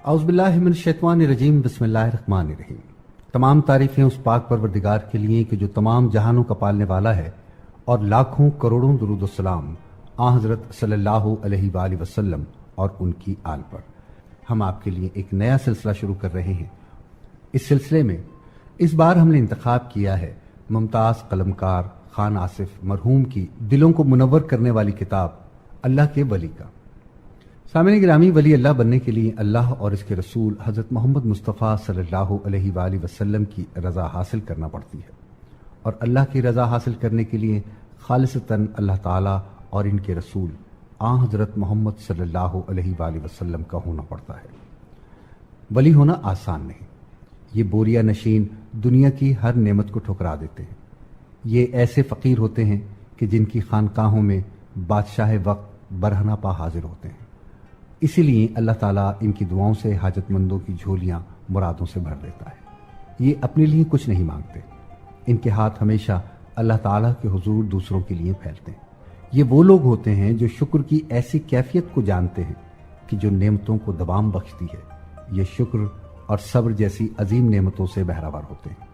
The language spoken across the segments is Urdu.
اعوذ باللہ من الشیطان الرجیم، بسم اللہ الرحمن الرحیم۔ تمام تعریفیں اس پاک پروردگار کے لیے کہ جو تمام جہانوں کا پالنے والا ہے، اور لاکھوں کروڑوں درود و سلام آن حضرت صلی اللہ علیہ وآلہ وسلم اور ان کی آل پر۔ ہم آپ کے لیے ایک نیا سلسلہ شروع کر رہے ہیں۔ اس سلسلے میں اس بار ہم نے انتخاب کیا ہے ممتاز قلمکار خان آصف مرحوم کی دلوں کو منور کرنے والی کتاب اللہ کے ولی کا۔ سامعین گرامی، ولی اللہ بننے کے لیے اللہ اور اس کے رسول حضرت محمد مصطفیٰ صلی اللہ علیہ وآلہ وسلم کی رضا حاصل کرنا پڑتی ہے، اور اللہ کی رضا حاصل کرنے کے لیے خالصتاً اللہ تعالیٰ اور ان کے رسول آن حضرت محمد صلی اللہ علیہ وآلہ وسلم کا ہونا پڑتا ہے۔ ولی ہونا آسان نہیں۔ یہ بوریا نشین دنیا کی ہر نعمت کو ٹھکرا دیتے ہیں۔ یہ ایسے فقیر ہوتے ہیں کہ جن کی خانقاہوں میں بادشاہ وقت برہنہ پا حاضر ہوتے ہیں۔ اسی لیے اللہ تعالیٰ ان کی دعاؤں سے حاجت مندوں کی جھولیاں مرادوں سے بھر دیتا ہے۔ یہ اپنے لیے کچھ نہیں مانگتے، ان کے ہاتھ ہمیشہ اللہ تعالیٰ کے حضور دوسروں کے لیے پھیلتے ہیں۔ یہ وہ لوگ ہوتے ہیں جو شکر کی ایسی کیفیت کو جانتے ہیں کہ جو نعمتوں کو دوام بخشتی ہے۔ یہ شکر اور صبر جیسی عظیم نعمتوں سے بہرہور ہوتے ہیں۔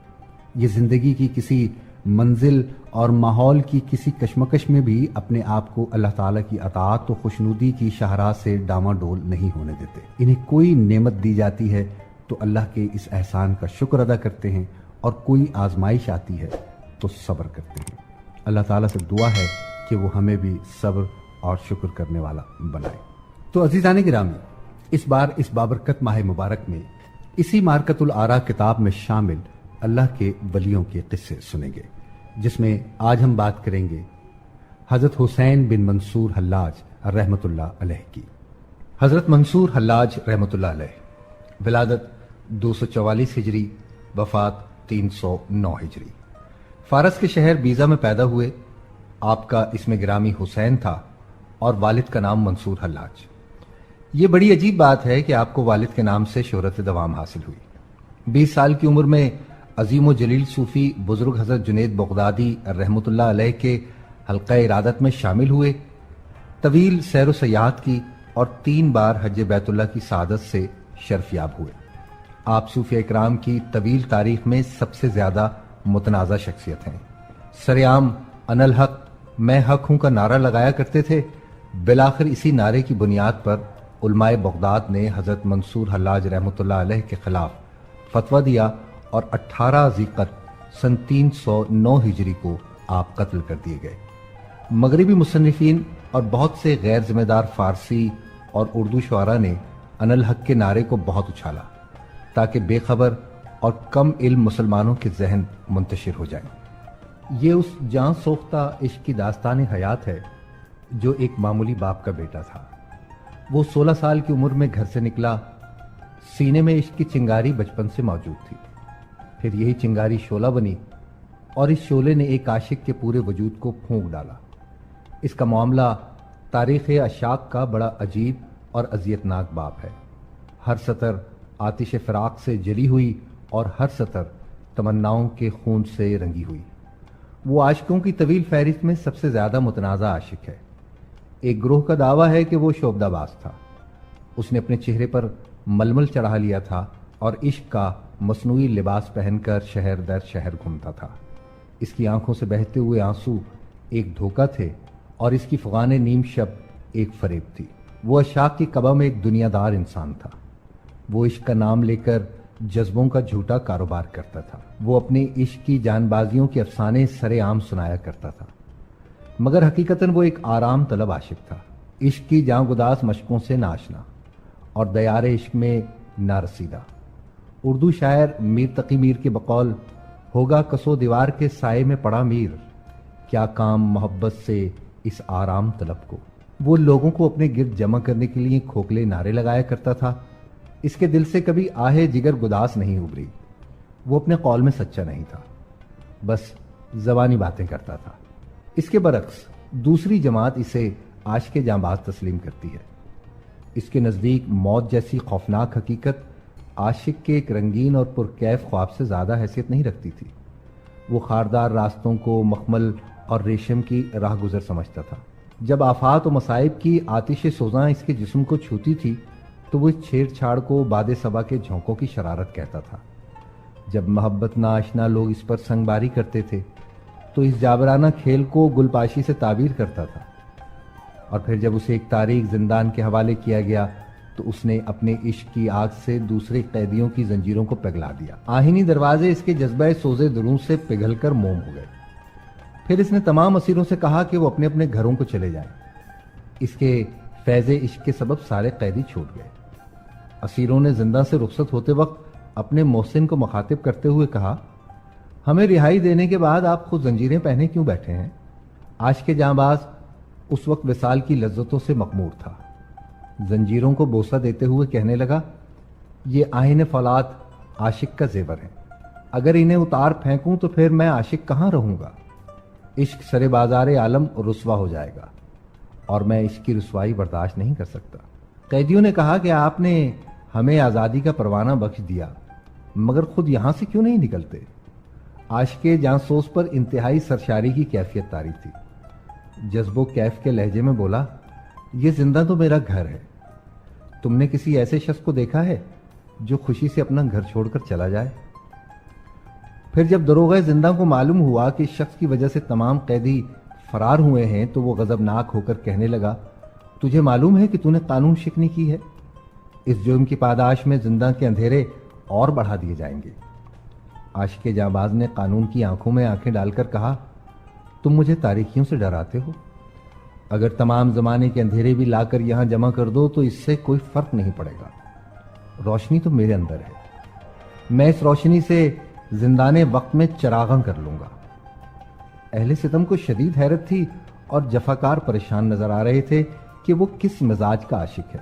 یہ زندگی کی کسی منزل اور ماحول کی کسی کشمکش میں بھی اپنے آپ کو اللہ تعالیٰ کی اطاعت و خوشنودی کی شاہراہ سے ڈاما ڈول نہیں ہونے دیتے۔ انہیں کوئی نعمت دی جاتی ہے تو اللہ کے اس احسان کا شکر ادا کرتے ہیں، اور کوئی آزمائش آتی ہے تو صبر کرتے ہیں۔ اللہ تعالیٰ سے دعا ہے کہ وہ ہمیں بھی صبر اور شکر کرنے والا بنائے۔ تو عزیزان گرامی، اس بار اس بابرکت ماہ مبارک میں اسی معرکۃ الآراء کتاب میں شامل اللہ کے ولیوں کے قصے سنیں گے، جس میں آج ہم بات کریں گے حضرت حسین بن منصور حلاج رحمۃ اللہ علیہ کی۔ حضرت منصور حلاج رحمۃ اللہ علیہ ولادت 244 ہجری، وفات 309 ہجری۔ فارس کے شہر بیزا میں پیدا ہوئے۔ آپ کا اسم گرامی حسین تھا اور والد کا نام منصور حلاج۔ یہ بڑی عجیب بات ہے کہ آپ کو والد کے نام سے شہرت دوام حاصل ہوئی۔ 20 سال کی عمر میں عظیم و جلیل صوفی بزرگ حضرت جنید بغدادی رحمۃ اللہ علیہ کے حلقہ ارادت میں شامل ہوئے، طویل سیر و سیاحت کی، اور 3 بار حج بیت اللہ کی سعادت سے شرفیاب ہوئے۔ آپ صوفیہ اکرام کی طویل تاریخ میں سب سے زیادہ متنازع شخصیت ہیں۔ سرعام انا الحق، میں حق ہوں کا نعرہ لگایا کرتے تھے۔ بالآخر اسی نعرے کی بنیاد پر علماء بغداد نے حضرت منصور حلاج رحمۃ اللہ علیہ کے خلاف فتویٰ دیا، اور 18 ذیقعد سن 309 ہجری کو آپ قتل کر دیے گئے۔ مغربی مصنفین اور بہت سے غیر ذمہ دار فارسی اور اردو شعراء نے انا الحق کے نعرے کو بہت اچھالا تاکہ بے خبر اور کم علم مسلمانوں کے ذہن منتشر ہو جائیں۔ یہ اس جاں سوختہ عشق کی داستان حیات ہے جو ایک معمولی باپ کا بیٹا تھا۔ وہ 16 سال کی عمر میں گھر سے نکلا۔ سینے میں عشق کی چنگاری بچپن سے موجود تھی، پھر یہی چنگاری شعلہ بنی، اور اس شعلے نے ایک عاشق کے پورے وجود کو پھونک ڈالا۔ اس کا معاملہ تاریخ عشاق کا بڑا عجیب اور اذیتناک باب ہے۔ ہر سطر آتش فراق سے جلی ہوئی، اور ہر سطر تمناؤں کے خون سے رنگی ہوئی۔ وہ عاشقوں کی طویل فہرست میں سب سے زیادہ متنازع عاشق ہے۔ ایک گروہ کا دعویٰ ہے کہ وہ شعبدہ باز تھا۔ اس نے اپنے چہرے پر ململ چڑھا لیا تھا اور عشق کا مصنوعی لباس پہن کر شہر در شہر گھومتا تھا۔ اس کی آنکھوں سے بہتے ہوئے آنسو ایک دھوکہ تھے، اور اس کی فغان نیم شب ایک فریب تھی۔ وہ عشاق کی قبا میں ایک دنیا دار انسان تھا۔ وہ عشق کا نام لے کر جذبوں کا جھوٹا کاروبار کرتا تھا۔ وہ اپنے عشق کی جان بازیوں کے افسانے سرے عام سنایا کرتا تھا، مگر حقیقتاً وہ ایک آرام طلب عاشق تھا، عشق کی جاں گداز مشقوں سے ناشنا اور دیار عشق میں نارسیدہ۔ اردو شاعر میر تقی میر کے بقول، ہوگا کسو دیوار کے سائے میں پڑا میر، کیا کام محبت سے اس آرام طلب کو۔ وہ لوگوں کو اپنے گرد جمع کرنے کے لیے کھوکھلے نعرے لگایا کرتا تھا۔ اس کے دل سے کبھی آہے جگر گداس نہیں ابھری۔ وہ اپنے قول میں سچا نہیں تھا، بس زبانی باتیں کرتا تھا۔ اس کے برعکس دوسری جماعت اسے عاشق جانباز تسلیم کرتی ہے۔ اس کے نزدیک موت جیسی خوفناک حقیقت عاشق کے ایک رنگین اور پرکیف خواب سے زیادہ حیثیت نہیں رکھتی تھی۔ وہ خاردار راستوں کو مخمل اور ریشم کی راہ گزر سمجھتا تھا۔ جب آفات و مصائب کی آتش سوزاں اس کے جسم کو چھوتی تھی تو وہ اس چھیڑ چھاڑ کو باد صبا کے جھونکوں کی شرارت کہتا تھا۔ جب محبت ناشنا لوگ اس پر سنگ باری کرتے تھے تو اس جابرانہ کھیل کو گل پاشی سے تعبیر کرتا تھا، اور پھر جب اسے ایک تاریخ زندان کے حوالے کیا گیا تو اس نے اپنے عشق کی آگ سے دوسرے قیدیوں کی زنجیروں کو پگھلا دیا۔ آہنی دروازے اس کے جذبہ سوزے دلوں سے پگھل کر موم ہو گئے۔ پھر اس نے تمام اسیروں سے کہا کہ وہ اپنے اپنے گھروں کو چلے جائیں۔ اس کے فیض عشق کے سبب سارے قیدی چھوٹ گئے۔ اسیروں نے زندہ سے رخصت ہوتے وقت اپنے محسن کو مخاطب کرتے ہوئے کہا، ہمیں رہائی دینے کے بعد آپ خود زنجیریں پہنے کیوں بیٹھے ہیں؟ عاشق جاں باز اس وقت وصال کی لذتوں سے مغمور تھا۔ زنجیروں کو بوسہ دیتے ہوئے کہنے لگا، یہ آئین فولاد عاشق کا زیور ہے، اگر انہیں اتار پھینکوں تو پھر میں عاشق کہاں رہوں گا؟ عشق سر بازار عالم رسوا ہو جائے گا، اور میں عشق کی رسوائی برداشت نہیں کر سکتا۔ قیدیوں نے کہا کہ آپ نے ہمیں آزادی کا پروانہ بخش دیا، مگر خود یہاں سے کیوں نہیں نکلتے؟ عاشق جاں سوز پر انتہائی سرشاری کی کیفیت طاری تھی۔ جذب و کیف کے لہجے میں بولا، یہ زندہ تو میرا گھر ہے، تم نے کسی ایسے شخص کو دیکھا ہے جو خوشی سے اپنا گھر چھوڑ کر چلا جائے؟ پھر جب دروغہ زندہ کو معلوم ہوا کہ اس شخص کی وجہ سے تمام قیدی فرار ہوئے ہیں تو وہ غضبناک ہو کر کہنے لگا، تجھے معلوم ہے کہ تو نے قانون شکنی کی ہے؟ اس جرم کی پاداش میں زندہ کے اندھیرے اور بڑھا دیے جائیں گے۔ عاشق جاں باز نے قانون کی آنکھوں میں آنکھیں ڈال کر کہا، تم مجھے تاریکیوں سے ڈراتے ہو؟ اگر تمام زمانے کے اندھیرے بھی لا کر یہاں جمع کر دو تو اس سے کوئی فرق نہیں پڑے گا۔ روشنی تو میرے اندر ہے، میں اس روشنی سے زندانے وقت میں چراغاں کر لوں گا۔ اہل ستم کو شدید حیرت تھی اور جفاکار پریشان نظر آ رہے تھے کہ وہ کس مزاج کا عاشق ہے۔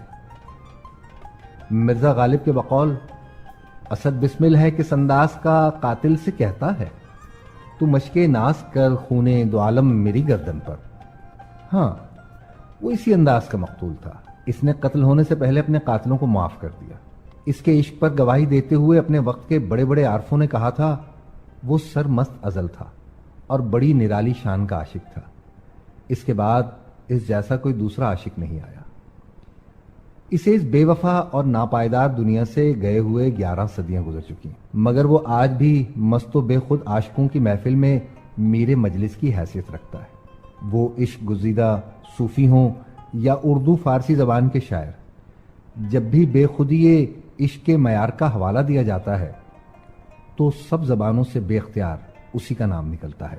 مرزا غالب کے بقول، اسد بسمل ہے کس انداز کا قاتل سے کہتا ہے، تو مشکے ناز کر خونے دو عالم میری گردن پر۔ ہاں، وہ اسی انداز کا مقتول تھا۔ اس نے قتل ہونے سے پہلے اپنے قاتلوں کو معاف کر دیا۔ اس کے عشق پر گواہی دیتے ہوئے اپنے وقت کے بڑے بڑے عارفوں نے کہا تھا، وہ سر مست ازل تھا اور بڑی نرالی شان کا عاشق تھا۔ اس کے بعد اس جیسا کوئی دوسرا عاشق نہیں آیا۔ اسے اس بے وفا اور ناپائیدار دنیا سے گئے ہوئے 11 صدیاں گزر چکی، مگر وہ آج بھی مست و بے خود عاشقوں کی محفل میں میر مجلس کی حیثیت رکھتا ہے۔ وہ عشق گزیدہ صوفی ہوں یا اردو فارسی زبان کے شاعر، جب بھی بے خودی عشق کے معیار کا حوالہ دیا جاتا ہے تو سب زبانوں سے بے اختیار اسی کا نام نکلتا ہے۔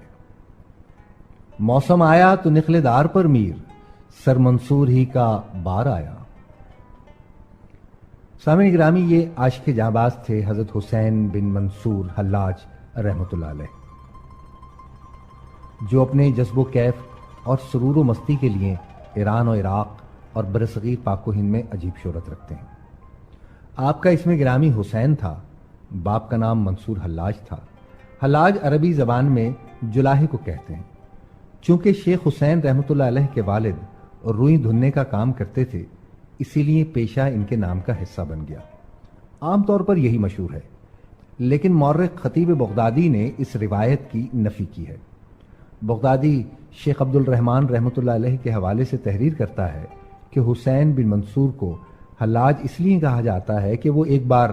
موسم آیا تو نخل دار پر میر، سر منصور ہی کا بار آیا۔ سامعین گرامی، یہ عاشق جاں باز تھے حضرت حسین بن منصور حلاج رحمۃ اللہ علیہ، جو اپنے جذب و کیف اور سرور و مستی کے لیے ایران و عراق اور برصغیر پاک و ہند میں عجیب شہرت رکھتے ہیں۔ آپ کا اسم گرامی حسین تھا، باپ کا نام منصور حلاج تھا۔ حلاج عربی زبان میں جلاہے کو کہتے ہیں۔ چونکہ شیخ حسین رحمۃ اللہ علیہ کے والد روئی دھننے کا کام کرتے تھے، اسی لیے پیشہ ان کے نام کا حصہ بن گیا۔ عام طور پر یہی مشہور ہے، لیکن مورخ خطیب بغدادی نے اس روایت کی نفی کی ہے۔ بغدادی شیخ عبد الرحمن رحمۃ اللہ علیہ کے حوالے سے تحریر کرتا ہے کہ حسین بن منصور کو حلاج اس لیے کہا جاتا ہے کہ وہ ایک بار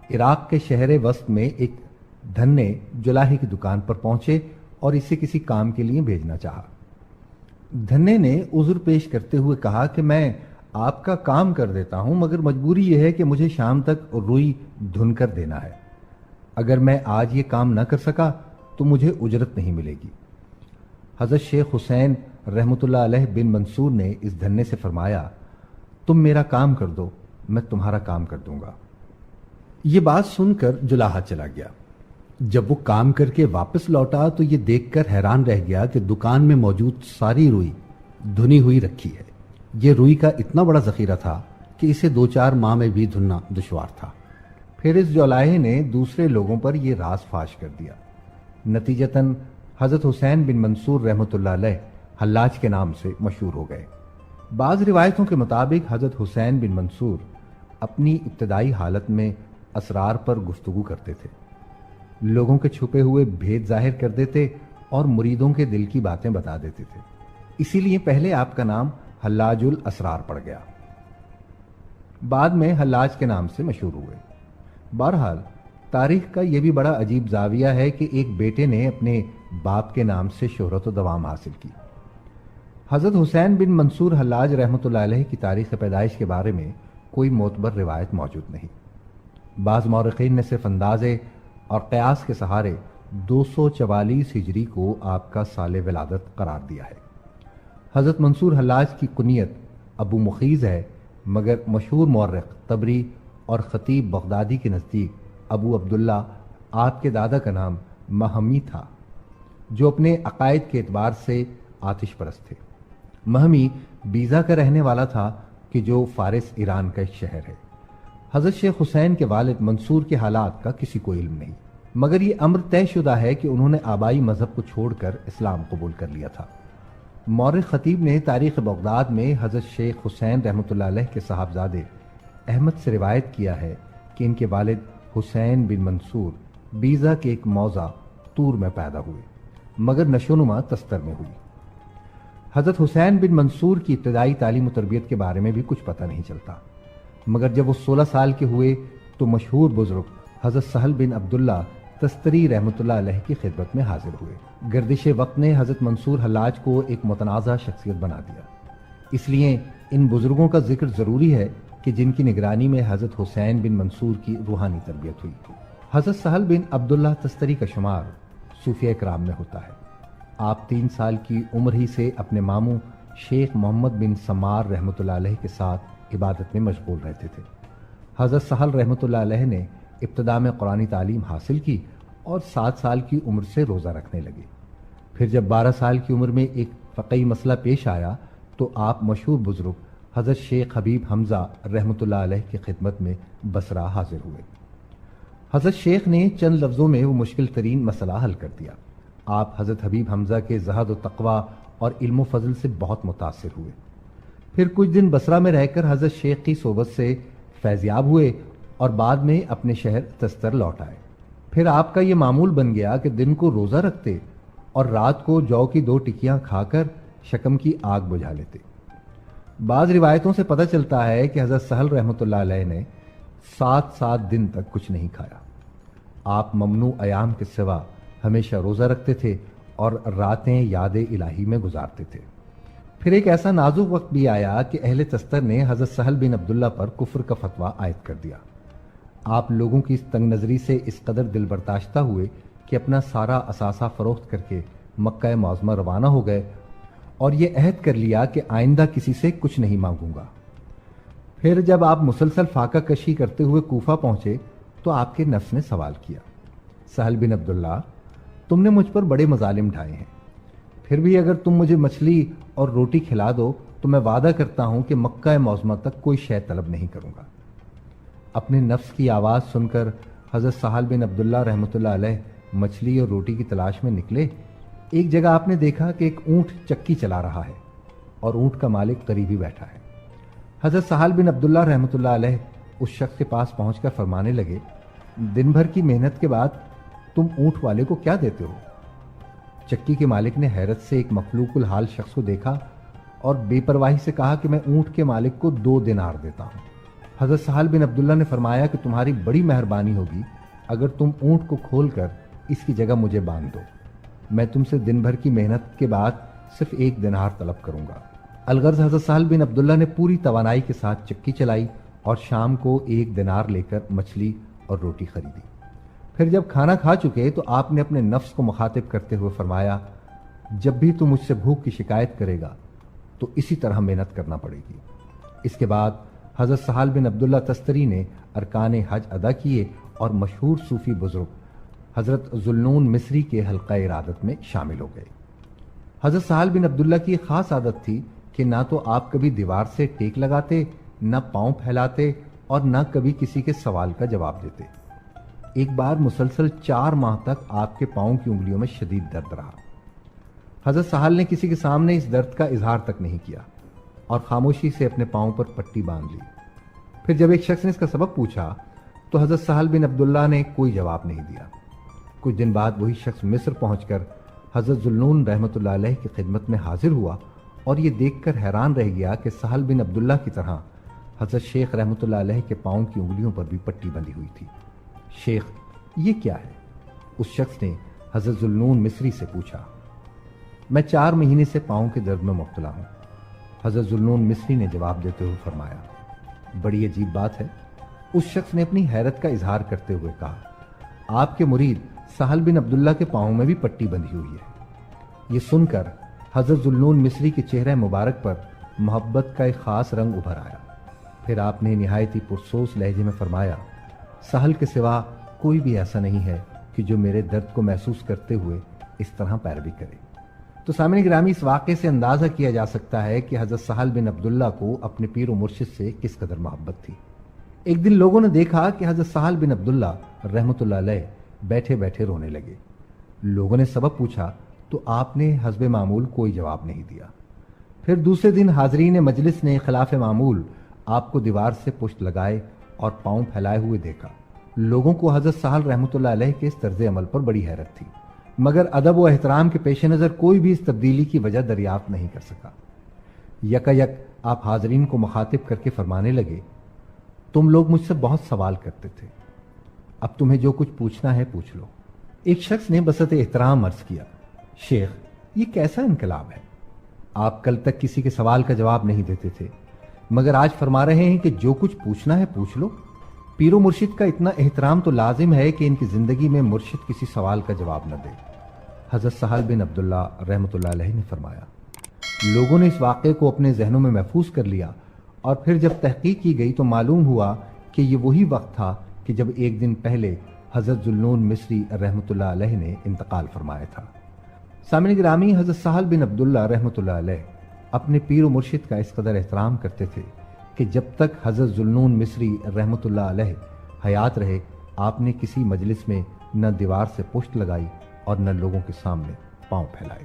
عراق کے شہر وسط میں ایک دھنے جلاہے کی دکان پر پہنچے اور اسے کسی کام کے لیے بھیجنا چاہا۔ دھنے نے عذر پیش کرتے ہوئے کہا کہ میں آپ کا کام کر دیتا ہوں، مگر مجبوری یہ ہے کہ مجھے شام تک روئی دھن کر دینا ہے۔ اگر میں آج یہ کام نہ کر سکا تو مجھے اجرت نہیں ملے گی۔ حضرت شیخ حسین رحمۃ اللہ علیہ بن منصور نے اس دھنے سے فرمایا، تم میرا کام کر دو، میں تمہارا کام کر دوں گا۔ یہ بات سن کر جلاہا چلا گیا۔ جب وہ کام کر کے واپس لوٹا تو یہ دیکھ کر حیران رہ گیا کہ دکان میں موجود ساری روئی دھنی ہوئی رکھی ہے۔ یہ روئی کا اتنا بڑا ذخیرہ تھا کہ اسے 2-4 ماہ میں بھی دھننا دشوار تھا۔ پھر اس جولاہے نے دوسرے لوگوں پر یہ راز فاش کر دیا۔ نتیجتاً حضرت حسین بن منصور رحمۃ اللہ علیہ حلاج کے نام سے مشہور ہو گئے۔ بعض روایتوں کے مطابق حضرت حسین بن منصور اپنی ابتدائی حالت میں اسرار پر گفتگو کرتے تھے، لوگوں کے چھپے ہوئے بھید ظاہر کر دیتے اور مریدوں کے دل کی باتیں بتا دیتے تھے۔ اسی لیے پہلے آپ کا نام حلاج الاسرار پڑ گیا۔ بعد میں حلاج کے نام سے مشہور ہوئے۔ بہرحال تاریخ کا یہ بھی بڑا عجیب زاویہ ہے کہ ایک بیٹے نے اپنے باپ کے نام سے شہرت و دوام حاصل کی۔ حضرت حسین بن منصور حلاج رحمۃ اللہ علیہ کی تاریخ پیدائش کے بارے میں کوئی معتبر روایت موجود نہیں۔ بعض مورخین نے صرف اندازے اور قیاس کے سہارے 244 ہجری کو آپ کا سال ولادت قرار دیا ہے۔ حضرت منصور حلاج کی کنیت ابو مخیز ہے، مگر مشہور مورخ طبری اور خطیب بغدادی کے نزدیک ابو عبداللہ آپ کے دادا کا نام مہمی تھا، جو اپنے عقائد کے اعتبار سے آتش پرست تھے۔ مہمی بیزا کا رہنے والا تھا کہ جو فارس ایران کا ایک شہر ہے۔ حضرت شیخ حسین کے والد منصور کے حالات کا کسی کو علم نہیں، مگر یہ امر طے شدہ ہے کہ انہوں نے آبائی مذہب کو چھوڑ کر اسلام قبول کر لیا تھا۔ مورخ خطیب نے تاریخ بغداد میں حضرت شیخ حسین رحمۃ اللہ علیہ کے صاحبزادے احمد سے روایت کیا ہے کہ ان کے والد حسین بن منصور بیزا کے ایک موضع طور میں پیدا ہوئے، مگر نشوونما تستر میں ہوئی۔ حضرت حسین بن منصور کی ابتدائی تعلیم و تربیت کے بارے میں بھی کچھ پتہ نہیں چلتا، مگر جب وہ 16 سال کے ہوئے تو مشہور بزرگ حضرت سہل بن عبداللہ تستری رحمۃ اللہ علیہ کی خدمت میں حاضر ہوئے۔ گردش وقت نے حضرت منصور حلاج کو ایک متنازع شخصیت بنا دیا، اس لیے ان بزرگوں کا ذکر ضروری ہے کہ جن کی نگرانی میں حضرت حسین بن منصور کی روحانی تربیت ہوئی۔ حضرت سہل بن عبداللہ تستری کا شمار صوفیہ کرام میں ہوتا ہے۔ آپ 3 سال کی عمر ہی سے اپنے ماموں شیخ محمد بن سمار رحمۃ اللہ علیہ کے ساتھ عبادت میں مشغول رہتے تھے۔ حضرت سہل رحمۃ اللہ علیہ نے ابتدا میں قرآنی تعلیم حاصل کی اور 7 سال کی عمر سے روزہ رکھنے لگے۔ پھر جب 12 سال کی عمر میں ایک فقہی مسئلہ پیش آیا تو آپ مشہور بزرگ حضرت شیخ حبیب حمزہ رحمۃ اللہ علیہ کی خدمت میں بصرہ حاضر ہوئے۔ حضرت شیخ نے چند لفظوں میں وہ مشکل ترین مسئلہ حل کر دیا۔ آپ حضرت حبیب حمزہ کے زہد و تقویٰ اور علم و فضل سے بہت متاثر ہوئے۔ پھر کچھ دن بصرہ میں رہ کر حضرت شیخ کی صحبت سے فیضیاب ہوئے اور بعد میں اپنے شہر تستر لوٹ آئے۔ پھر آپ کا یہ معمول بن گیا کہ دن کو روزہ رکھتے اور رات کو جو کی 2 ٹکیاں کھا کر شکم کی آگ بجھا لیتے۔ بعض روایتوں سے پتہ چلتا ہے کہ حضرت سہل رحمۃ اللہ علیہ نے 7 دن تک کچھ نہیں کھایا۔ آپ ممنوع ایام کے سوا ہمیشہ روزہ رکھتے تھے اور راتیں یاد الہی میں گزارتے تھے۔ پھر ایک ایسا نازک وقت بھی آیا کہ اہل تستر نے حضرت سہل بن عبداللہ پر کفر کا فتویٰ عائد کر دیا۔ آپ لوگوں کی اس تنگ نظری سے اس قدر دل برداشتہ ہوئے کہ اپنا سارا اثاثہ فروخت کر کے مکہ معظمہ روانہ ہو گئے اور یہ عہد کر لیا کہ آئندہ کسی سے کچھ نہیں مانگوں گا۔ پھر جب آپ مسلسل فاقہ کشی کرتے ہوئے کوفہ پہنچے تو آپ کے نفس نے سوال کیا، سہل بن عبداللہ، تم نے مجھ پر بڑے مظالم ڈھائے ہیں، پھر بھی اگر تم مجھے مچھلی اور روٹی کھلا دو تو میں وعدہ کرتا ہوں کہ مکہ معظمہ تک کوئی شے طلب نہیں کروں گا۔ اپنے نفس کی آواز سن کر حضرت سہل بن عبداللہ رحمۃ اللہ علیہ مچھلی اور روٹی کی تلاش میں نکلے۔ ایک جگہ آپ نے دیکھا کہ ایک اونٹ چکی چلا رہا ہے اور اونٹ کا مالک قریب ہی بیٹھا ہے۔ حضرت سہل بن عبداللہ رحمۃ اللہ علیہ اس شخص کے پاس پہنچ کر فرمانے لگے، دن بھر کی محنت کے بعد تم اونٹ والے کو کیا دیتے ہو؟ چکی کے مالک نے حیرت سے ایک مخلوق الحال شخص کو دیکھا اور بے پرواہی سے کہا کہ میں اونٹ کے مالک کو 2 دینار دیتا ہوں۔ حضرت سہل بن عبداللہ نے فرمایا کہ تمہاری بڑی مہربانی ہوگی اگر تم اونٹ کو کھول کر اس کی جگہ مجھے باندھ دو، میں تم سے دن بھر کی محنت کے بعد صرف 1 دینار طلب کروں گا۔ الغرض حضرت سہل بن عبداللہ نے پوری توانائی کے ساتھ چکی چلائی اور شام کو 1 دینار لے کر مچھلی اور روٹی خریدی۔ پھر جب کھانا کھا چکے تو آپ نے اپنے نفس کو مخاطب کرتے ہوئے فرمایا، جب بھی تو مجھ سے بھوک کی شکایت کرے گا تو اسی طرح محنت کرنا پڑے گی۔ اس کے بعد حضرت سہل بن عبداللہ تستری نے ارکان حج ادا کیے اور مشہور صوفی بزرگ حضرت ذوالنون مصری کے حلقہ ارادت میں شامل ہو گئے۔ حضرت سہل بن عبداللہ کی خاص عادت تھی کہ نہ تو آپ کبھی دیوار سے ٹیک لگاتے، نہ پاؤں پھیلاتے اور نہ کبھی کسی کے سوال کا جواب دیتے۔ ایک بار مسلسل 4 ماہ تک آپ کے پاؤں کی انگلیوں میں شدید درد رہا۔ حضرت سہل نے کسی کے سامنے اس درد کا اظہار تک نہیں کیا اور خاموشی سے اپنے پاؤں پر پٹی باندھ لی۔ پھر جب ایک شخص نے اس کا سبب پوچھا تو حضرت سہل بن عبداللہ نے کوئی جواب نہیں دیا۔ کچھ دن بعد وہی شخص مصر پہنچ کر حضرت ذوالنون رحمۃ اللہ علیہ کی خدمت میں حاضر ہوا اور یہ دیکھ کر حیران رہ گیا کہ سہل بن عبداللہ کی طرح حضرت شیخ رحمۃ اللہ علیہ کے پاؤں کی انگلیوں پر بھی پٹی بندھی ہوئی تھی۔ شیخ، یہ کیا ہے؟ اس شخص نے حضرت ذوالنون مصری سے پوچھا۔ میں 4 مہینے سے پاؤں کے درد میں مبتلا ہوں، حضرت ذوالنون مصری نے جواب دیتے ہوئے فرمایا۔ بڑی عجیب بات ہے، اس شخص نے اپنی حیرت کا اظہار کرتے ہوئے کہا۔ آپ کے مرید سہل بن عبداللہ کے پاؤں میں بھی پٹی بندھی ہوئی ہے۔ یہ سن کر حضرت ذوالنون مصری کے چہرے مبارک پر محبت کا ایک خاص رنگ ابھر آیا۔ پھر آپ نے نہایت ہی پرسوس لہجے میں فرمایا، سہل کے سوا کوئی بھی ایسا نہیں ہے کہ جو میرے درد کو محسوس کرتے ہوئے اس طرح پیروی کرے۔ تو سامعین گرامی، اس واقعے سے اندازہ کیا جا سکتا ہے کہ حضرت سہل بن عبداللہ کو اپنے پیر و مرشد سے کس قدر محبت تھی۔ ایک دن لوگوں نے دیکھا کہ حضرت سہل بن عبداللہ رحمۃ اللہ علیہ بیٹھے بیٹھے رونے لگے۔ لوگوں نے سبب پوچھا تو آپ نے حسب معمول کوئی جواب نہیں دیا۔ پھر دوسرے دن حاضرین مجلس نے خلاف معمول آپ کو دیوار سے پشت لگائے اور پاؤں پھیلائے ہوئے دیکھا۔ لوگوں کو حضرت سہل رحمۃ اللہ علیہ کے اس طرز عمل پر بڑی حیرت تھی، مگر ادب و احترام کے پیش نظر کوئی بھی اس تبدیلی کی وجہ دریافت نہیں کر سکا۔ یکا یک آپ حاضرین کو مخاطب کر کے فرمانے لگے، تم لوگ مجھ سے بہت سوال کرتے تھے، اب تمہیں جو کچھ پوچھنا ہے پوچھ لو۔ ایک شخص نے بسط احترام عرض کیا، شیخ، یہ کیسا انقلاب ہے؟ آپ کل تک کسی کے سوال کا جواب نہیں دیتے تھے، مگر آج فرما رہے ہیں کہ جو کچھ پوچھنا ہے پوچھ لو۔ پیر و مرشد کا اتنا احترام تو لازم ہے کہ ان کی زندگی میں مرشد کسی سوال کا جواب نہ دے۔ حضرت سہل بن عبداللہ رحمۃ اللہ علیہ نے فرمایا۔ لوگوں نے اس واقعے کو اپنے ذہنوں میں محفوظ کر لیا، اور پھر جب تحقیق کی گئی تو معلوم ہوا کہ یہ وہی وقت تھا کہ جب ایک دن پہلے حضرت ذوالنون مصری رحمۃ اللہ علیہ نے انتقال فرمایا تھا۔ سامعین گرامی، حضرت سہل بن عبداللہ رحمۃ اللہ علیہ اپنے پیر و مرشد کا اس قدر احترام کرتے تھے کہ جب تک حضرت ذوالنون مصری رحمۃ اللہ علیہ حیات رہے، آپ نے کسی مجلس میں نہ دیوار سے پشت لگائی اور نہ لوگوں کے سامنے پاؤں پھیلائے۔